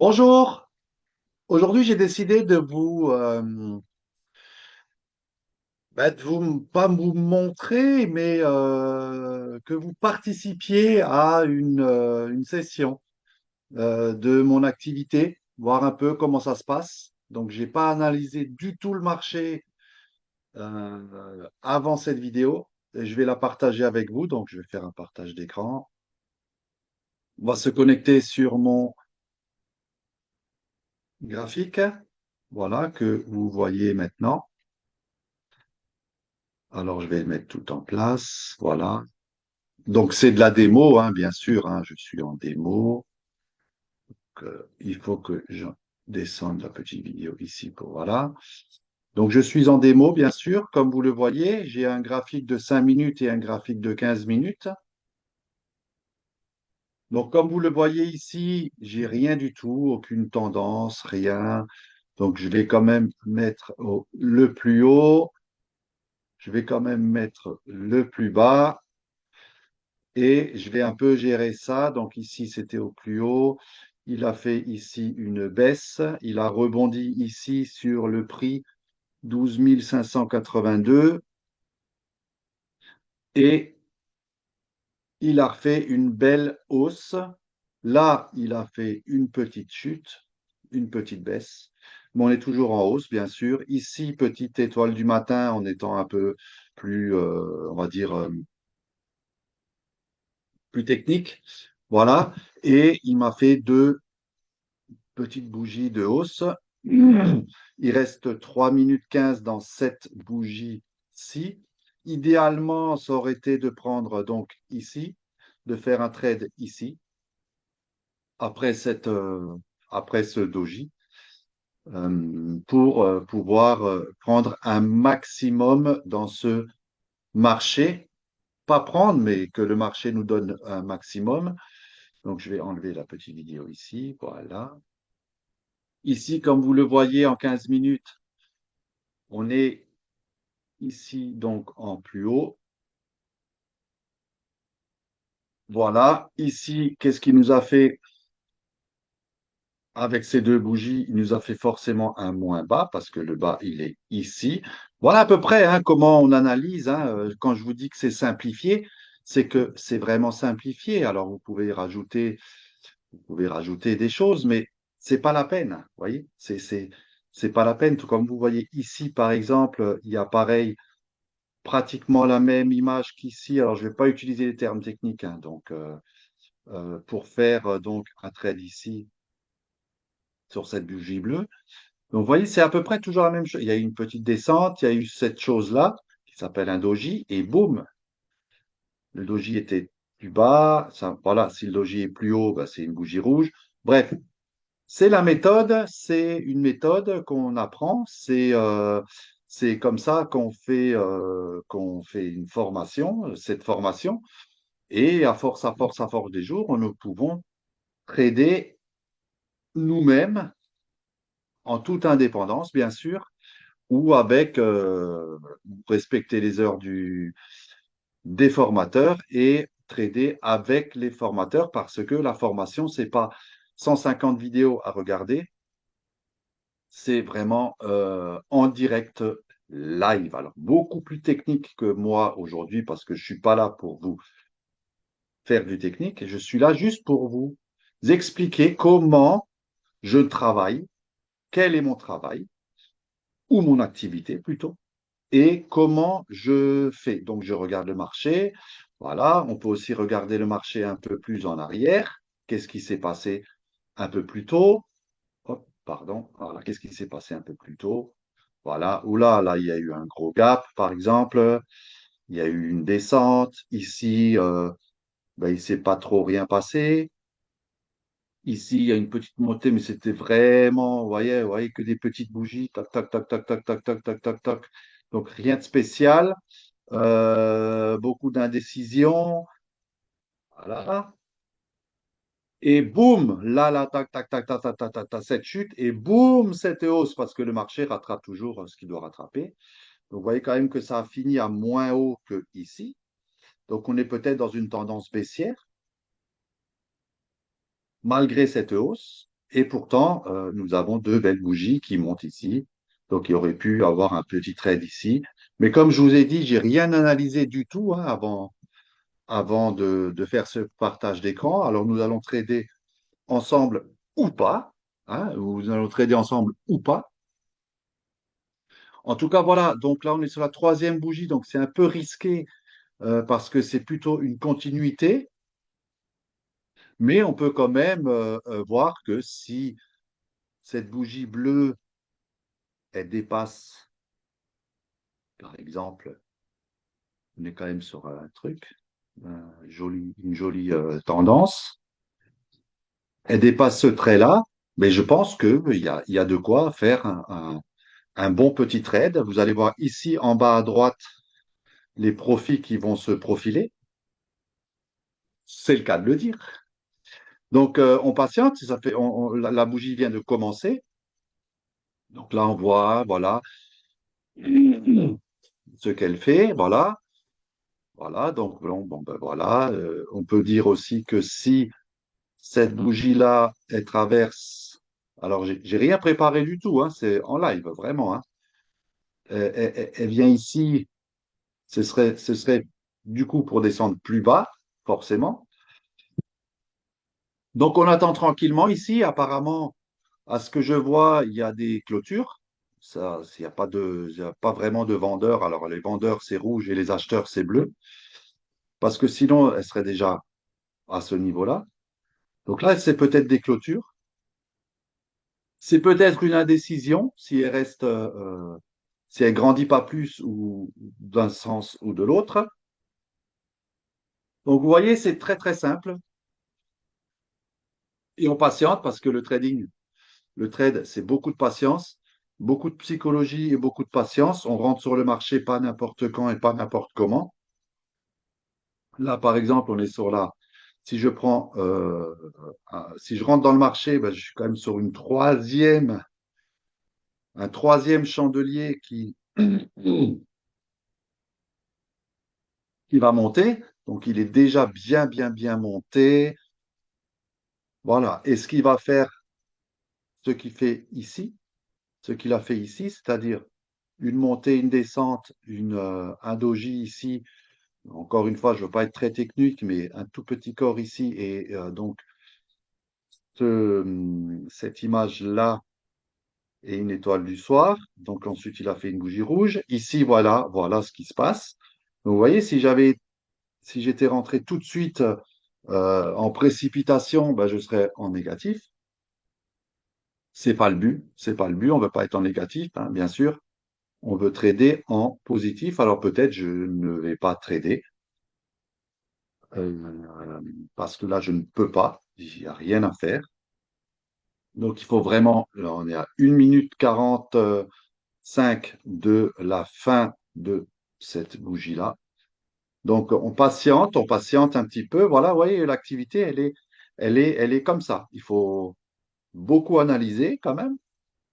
Bonjour, aujourd'hui j'ai décidé pas vous montrer, mais que vous participiez à une session de mon activité, voir un peu comment ça se passe. Donc j'ai pas analysé du tout le marché avant cette vidéo et je vais la partager avec vous. Donc je vais faire un partage d'écran. On va se connecter sur mon graphique, voilà, que vous voyez maintenant. Alors, je vais mettre tout en place. Voilà. Donc, c'est de la démo, hein, bien sûr, hein, je suis en démo. Il faut que je descende la petite vidéo ici pour voilà. Donc, je suis en démo, bien sûr. Comme vous le voyez, j'ai un graphique de 5 minutes et un graphique de 15 minutes. Donc, comme vous le voyez ici, j'ai rien du tout, aucune tendance, rien. Donc, je vais quand même mettre le plus haut. Je vais quand même mettre le plus bas. Et je vais un peu gérer ça. Donc ici, c'était au plus haut. Il a fait ici une baisse. Il a rebondi ici sur le prix 12 582 et il a refait une belle hausse. Là, il a fait une petite chute, une petite baisse. Mais on est toujours en hausse, bien sûr. Ici, petite étoile du matin en étant un peu plus, on va dire, plus technique. Voilà. Et il m'a fait deux petite bougie de hausse. Il reste 3 minutes 15 dans cette bougie-ci. Idéalement, ça aurait été de prendre donc ici, de faire un trade ici, après, après ce doji, pour pouvoir prendre un maximum dans ce marché. Pas prendre, mais que le marché nous donne un maximum. Donc, je vais enlever la petite vidéo ici. Voilà. Ici, comme vous le voyez en 15 minutes, on est ici donc en plus haut. Voilà. Ici, qu'est-ce qui nous a fait avec ces deux bougies? Il nous a fait forcément un moins bas parce que le bas, il est ici. Voilà à peu près hein, comment on analyse. Hein. Quand je vous dis que c'est simplifié, c'est que c'est vraiment simplifié. Alors, vous pouvez rajouter des choses, mais c'est pas la peine. Vous voyez, c'est pas la peine. Tout comme vous voyez ici, par exemple, il y a pareil pratiquement la même image qu'ici. Alors, je ne vais pas utiliser les termes techniques, hein, donc, pour faire donc un trade ici sur cette bougie bleue. Donc, vous voyez, c'est à peu près toujours la même chose. Il y a eu une petite descente, il y a eu cette chose-là qui s'appelle un doji, et boum, le doji était plus bas. Ça, voilà, si le doji est plus haut, bah, c'est une bougie rouge. Bref, c'est la méthode, c'est une méthode qu'on apprend, c'est comme ça qu'on fait une formation, cette formation. Et à force des jours, nous pouvons trader nous-mêmes en toute indépendance, bien sûr, ou avec respecter les heures des formateurs et trader avec les formateurs parce que la formation, c'est pas 150 vidéos à regarder, c'est vraiment en direct live. Alors, beaucoup plus technique que moi aujourd'hui parce que je suis pas là pour vous faire du technique, je suis là juste pour vous expliquer comment je travaille, quel est mon travail, ou mon activité plutôt, et comment je fais. Donc, je regarde le marché. Voilà, on peut aussi regarder le marché un peu plus en arrière. Qu'est-ce qui s'est passé un peu plus tôt? Hop, pardon. Voilà, qu'est-ce qui s'est passé un peu plus tôt? Voilà, là, il y a eu un gros gap, par exemple. Il y a eu une descente. Ici, ben, il ne s'est pas trop rien passé. Ici, il y a une petite montée, mais c'était vraiment, vous voyez que des petites bougies, tac, tac, tac, tac, tac, tac, tac, tac, tac, tac. Donc rien de spécial, beaucoup d'indécision, voilà. Et boum, là, tac, tac, tac, tac, tac, tac, tac, tac, cette chute, et boum, cette hausse, parce que le marché rattrape toujours ce qu'il doit rattraper. Donc vous voyez quand même que ça a fini à moins haut que ici. Donc on est peut-être dans une tendance baissière, malgré cette hausse. Et pourtant, nous avons deux belles bougies qui montent ici. Donc, il aurait pu avoir un petit trade ici. Mais comme je vous ai dit, j'ai rien analysé du tout, hein, avant de faire ce partage d'écran. Alors, nous allons trader ensemble ou pas, hein, ou nous allons trader ensemble ou pas. En tout cas, voilà. Donc là, on est sur la troisième bougie. Donc, c'est un peu risqué parce que c'est plutôt une continuité. Mais on peut quand même voir que si cette bougie bleue, elle dépasse, par exemple, on est quand même sur un truc, une jolie tendance, elle dépasse ce trait-là, mais je pense qu'il y a de quoi faire un bon petit trade. Vous allez voir ici en bas à droite les profits qui vont se profiler. C'est le cas de le dire. Donc, on patiente, ça fait, la bougie vient de commencer. Donc là, on voit, voilà, ce qu'elle fait, voilà. Voilà, donc bon, ben voilà. On peut dire aussi que si cette bougie-là, elle traverse, alors j'ai rien préparé du tout, hein, c'est en live, vraiment, hein. Elle vient ici, ce serait du coup pour descendre plus bas, forcément. Donc on attend tranquillement ici. Apparemment, à ce que je vois, il y a des clôtures. Ça, il y a pas vraiment de vendeurs. Alors les vendeurs, c'est rouge et les acheteurs, c'est bleu. Parce que sinon, elle serait déjà à ce niveau-là. Donc là, c'est peut-être des clôtures. C'est peut-être une indécision si elle reste, si elle grandit pas plus ou d'un sens ou de l'autre. Donc vous voyez, c'est très très simple et on patiente parce que le trade, c'est beaucoup de patience, beaucoup de psychologie et beaucoup de patience. On rentre sur le marché pas n'importe quand et pas n'importe comment. Là, par exemple, on est sur la. Si je prends, si je rentre dans le marché, ben, je suis quand même sur un troisième chandelier qui va monter. Donc, il est déjà bien monté. Voilà. Et ce qu'il va faire, ce qu'il fait ici, ce qu'il a fait ici, c'est-à-dire une montée, une descente, un doji ici. Encore une fois, je ne veux pas être très technique, mais un tout petit corps ici. Et donc, cette image-là est une étoile du soir. Donc, ensuite, il a fait une bougie rouge. Ici, voilà ce qui se passe. Donc, vous voyez, si j'étais rentré tout de suite en précipitation, ben, je serais en négatif. C'est pas le but. C'est pas le but. On ne veut pas être en négatif, hein, bien sûr. On veut trader en positif. Alors peut-être je ne vais pas trader parce que là je ne peux pas. Il n'y a rien à faire. Donc il faut vraiment. Là, on est à 1 minute 45 de la fin de cette bougie-là. Donc on patiente un petit peu. Voilà, vous voyez, l'activité, elle est comme ça. Il faut beaucoup analyser quand même.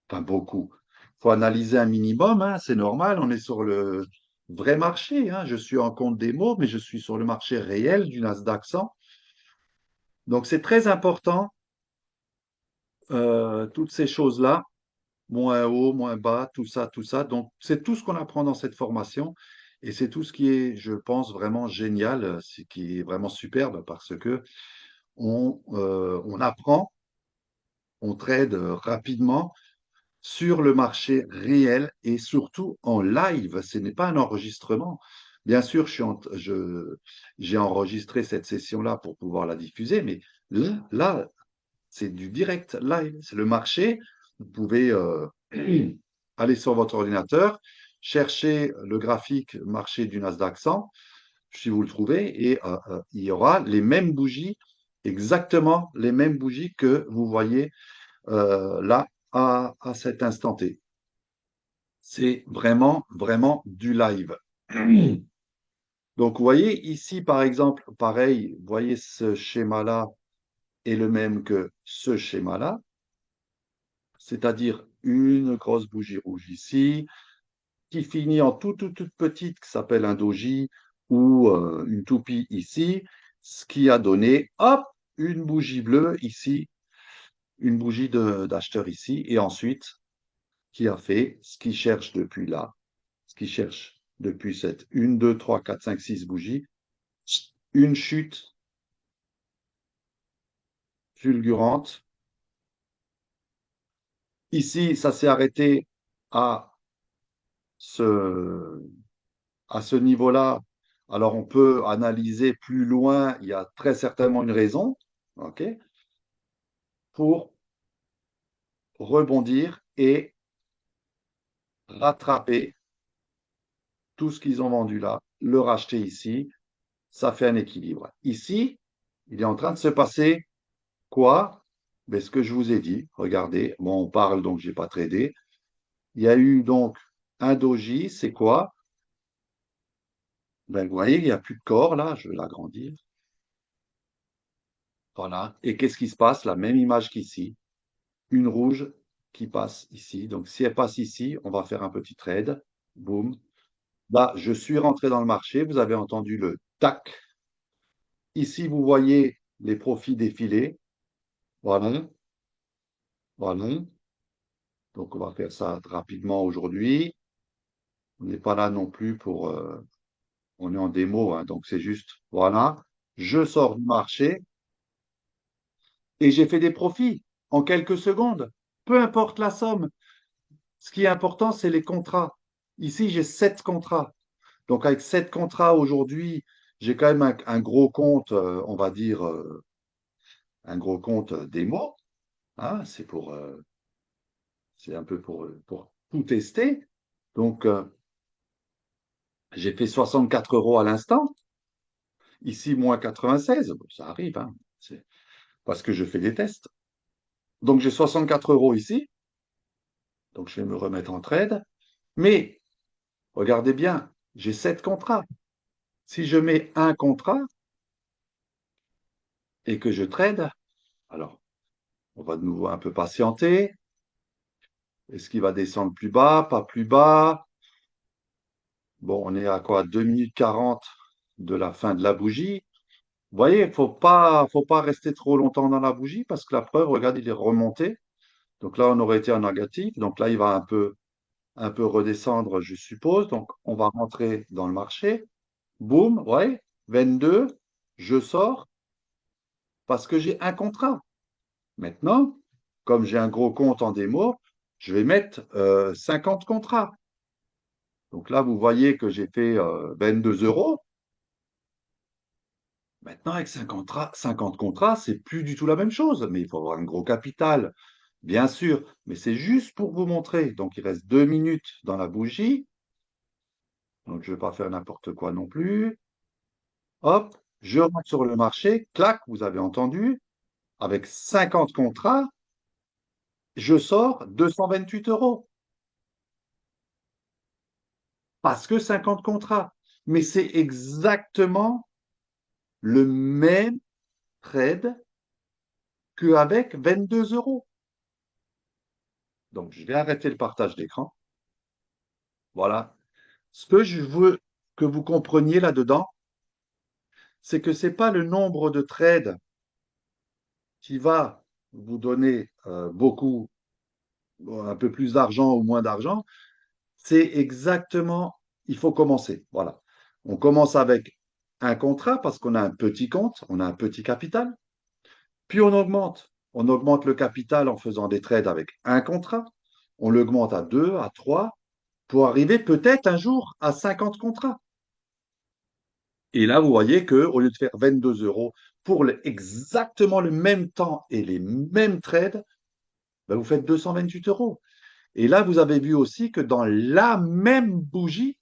Enfin, beaucoup. Il faut analyser un minimum, hein, c'est normal. On est sur le vrai marché, hein. Je suis en compte des mots, mais je suis sur le marché réel du Nasdaq 100. Donc, c'est très important, toutes ces choses-là, moins haut, moins bas, tout ça, tout ça. Donc, c'est tout ce qu'on apprend dans cette formation. Et c'est tout ce qui est, je pense, vraiment génial, ce qui est vraiment superbe parce que on apprend, on trade rapidement sur le marché réel et surtout en live. Ce n'est pas un enregistrement. Bien sûr, j'ai enregistré cette session-là pour pouvoir la diffuser, mais là, c'est du direct live. C'est le marché. Vous pouvez aller sur votre ordinateur, chercher le graphique marché du Nasdaq 100, si vous le trouvez, et il y aura les mêmes bougies, exactement les mêmes bougies que vous voyez là à cet instant T. C'est vraiment du live. Donc, vous voyez ici, par exemple, pareil, vous voyez ce schéma-là est le même que ce schéma-là, c'est-à-dire une grosse bougie rouge ici, qui finit en toute petite, qui s'appelle un doji, ou une toupie ici, ce qui a donné, hop, une bougie bleue ici, une bougie d'acheteur ici, et ensuite, qui a fait ce qu'il cherche depuis là, ce qu'il cherche depuis cette 1, 2, 3, 4, 5, 6 bougies, une chute fulgurante. Ici, ça s'est arrêté à ce, à ce niveau-là. Alors, on peut analyser plus loin, il y a très certainement une raison, ok, pour rebondir et rattraper tout ce qu'ils ont vendu là, le racheter ici, ça fait un équilibre. Ici, il est en train de se passer quoi? Ben, ce que je vous ai dit, regardez, bon, on parle donc, je n'ai pas tradé. Il y a eu donc un doji, c'est quoi? Ben, vous voyez, il n'y a plus de corps là, je vais l'agrandir. Voilà. Et qu'est-ce qui se passe? La même image qu'ici. Une rouge qui passe ici. Donc, si elle passe ici, on va faire un petit trade. Boum. Là, je suis rentré dans le marché. Vous avez entendu le tac. Ici, vous voyez les profits défiler. Voilà. Voilà. Donc, on va faire ça rapidement aujourd'hui. On n'est pas là non plus pour. On est en démo, hein, donc c'est juste. Voilà. Je sors du marché et j'ai fait des profits en quelques secondes. Peu importe la somme. Ce qui est important, c'est les contrats. Ici, j'ai 7 contrats. Donc, avec 7 contrats aujourd'hui, j'ai quand même un gros compte, on va dire, un gros compte démo. Hein, c'est un peu pour tout tester. Donc, j'ai fait 64 euros à l'instant. Ici, moins 96. Bon, ça arrive, hein, c'est parce que je fais des tests. Donc, j'ai 64 euros ici. Donc, je vais me remettre en trade. Mais, regardez bien, j'ai 7 contrats. Si je mets un contrat et que je trade, alors, on va de nouveau un peu patienter. Est-ce qu'il va descendre plus bas, pas plus bas? Bon, on est à quoi? 2 minutes 40 de la fin de la bougie. Vous voyez, faut pas rester trop longtemps dans la bougie parce que la preuve, regarde, il est remonté. Donc là, on aurait été en négatif. Donc là, il va un peu redescendre, je suppose. Donc, on va rentrer dans le marché. Boum, ouais, 22. Je sors parce que j'ai un contrat. Maintenant, comme j'ai un gros compte en démo, je vais mettre 50 contrats. Donc là, vous voyez que j'ai fait 22 euros. Maintenant, avec 50 contrats, c'est plus du tout la même chose. Mais il faut avoir un gros capital, bien sûr. Mais c'est juste pour vous montrer. Donc, il reste 2 minutes dans la bougie. Donc, je ne vais pas faire n'importe quoi non plus. Hop, je rentre sur le marché. Clac, vous avez entendu. Avec 50 contrats, je sors 228 euros. Parce que 50 contrats. Mais c'est exactement le même trade qu'avec 22 euros. Donc, je vais arrêter le partage d'écran. Voilà. Ce que je veux que vous compreniez là-dedans, c'est que ce n'est pas le nombre de trades qui va vous donner beaucoup, un peu plus d'argent ou moins d'argent. C'est exactement, il faut commencer. Voilà. On commence avec un contrat parce qu'on a un petit compte, on a un petit capital. Puis on augmente. On augmente le capital en faisant des trades avec un contrat. On l'augmente à 2, à 3, pour arriver peut-être un jour à 50 contrats. Et là, vous voyez qu'au lieu de faire 22 euros pour exactement le même temps et les mêmes trades, ben vous faites 228 euros. Et là, vous avez vu aussi que dans la même bougie,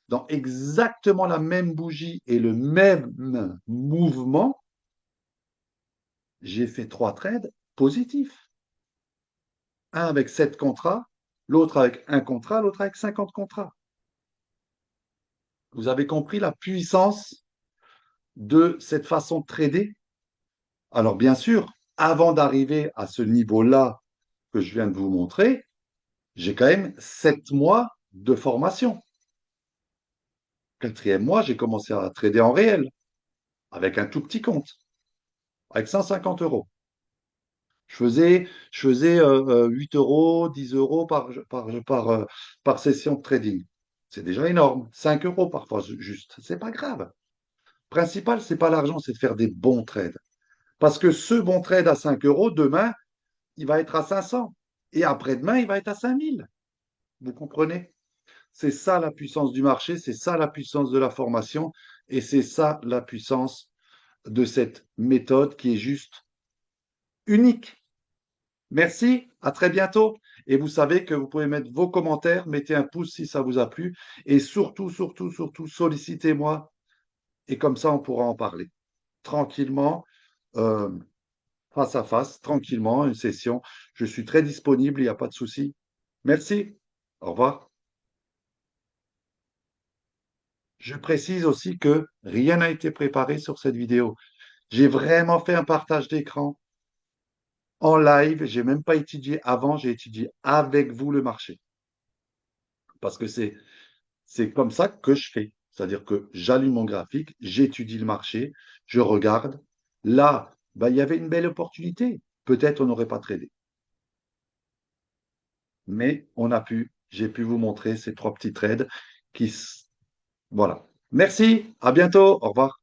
dans exactement la même bougie et le même mouvement, j'ai fait 3 trades positifs. Un avec 7 contrats, l'autre avec un contrat, l'autre avec 50 contrats. Vous avez compris la puissance de cette façon de trader? Alors bien sûr, avant d'arriver à ce niveau-là que je viens de vous montrer, j'ai quand même 7 mois de formation. 4e mois, j'ai commencé à trader en réel, avec un tout petit compte, avec 150 euros. Je faisais 8 euros, 10 euros par session de trading. C'est déjà énorme. 5 euros parfois, juste. C'est pas grave. Principal, c'est pas l'argent, c'est de faire des bons trades. Parce que ce bon trade à 5 euros, demain, il va être à 500. Et après-demain, il va être à 5000. Vous comprenez? C'est ça la puissance du marché, c'est ça la puissance de la formation, et c'est ça la puissance de cette méthode qui est juste unique. Merci, à très bientôt. Et vous savez que vous pouvez mettre vos commentaires, mettez un pouce si ça vous a plu, et surtout, surtout, surtout, sollicitez-moi, et comme ça, on pourra en parler tranquillement, euh, face à face, tranquillement, une session. Je suis très disponible, il n'y a pas de souci. Merci. Au revoir. Je précise aussi que rien n'a été préparé sur cette vidéo. J'ai vraiment fait un partage d'écran en live. J'ai même pas étudié avant, j'ai étudié avec vous le marché. Parce que c'est comme ça que je fais. C'est-à-dire que j'allume mon graphique, j'étudie le marché, je regarde. Là, ben, il y avait une belle opportunité. Peut-être on n'aurait pas tradé. Mais j'ai pu vous montrer ces trois petits trades qui, voilà. Merci, à bientôt, au revoir.